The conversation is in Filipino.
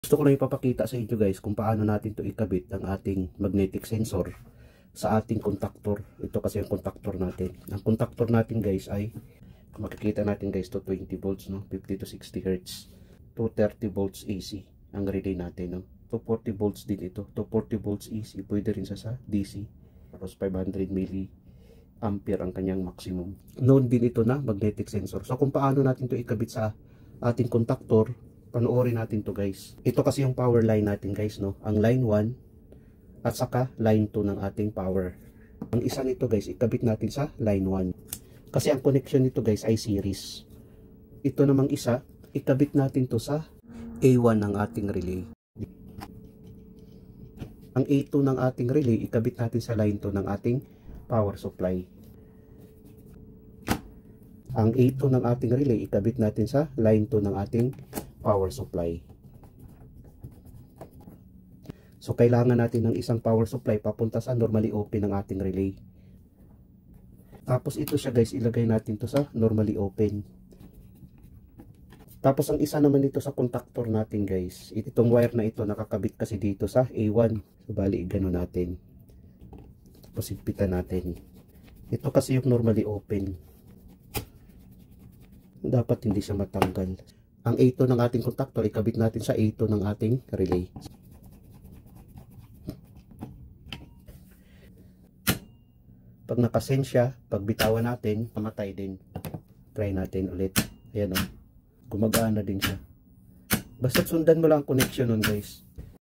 Gusto ko lang ipapakita sa inyo guys kung paano natin to ikabit ang ating magnetic sensor sa ating contactor. Ito kasi ang contactor natin. Ang contactor natin guys ay, kung makikita natin guys, to 20 volts, no? 50 to 60 Hz. 230 volts AC ang relay natin, no? 240 volts din ito. 240 volts AC. Pwede rin sa DC. Tapos 500 milliampere ang kanyang maximum. Known din ito na magnetic sensor. So kung paano natin to ikabit sa ating contactor, panoorin natin to guys. Ito kasi yung power line natin guys, no? Ang line 1 at saka line 2 ng ating power. Ang isa nito guys, ikabit natin sa line 1. Kasi ang connection nito guys ay series. Ito namang isa, ikabit natin to sa A1 ng ating relay. Ang A2 ng ating relay, ikabit natin sa line 2 ng ating power supply. Ang A2 ng ating relay, ikabit natin sa line 2 ng ating power supply. So kailangan natin ng isang power supply papunta sa normally open ng ating relay. Tapos ito siya guys, ilagay natin to sa normally open. Tapos ang isa naman dito sa contactor natin guys, itong wire na ito nakakabit kasi dito sa A1. So bali gano'n natin. Tapos higpitan natin. Ito kasi yung normally open. Dapat hindi siya matanggal. Ang A2 ng ating contactor, ikabit natin sa A2 ng ating relay. Pag nakasend siya, pag bitawan natin, mamatay din. Try natin ulit. Ayan o. Gumagana din siya. Basta sundan mo lang ang connection nun guys.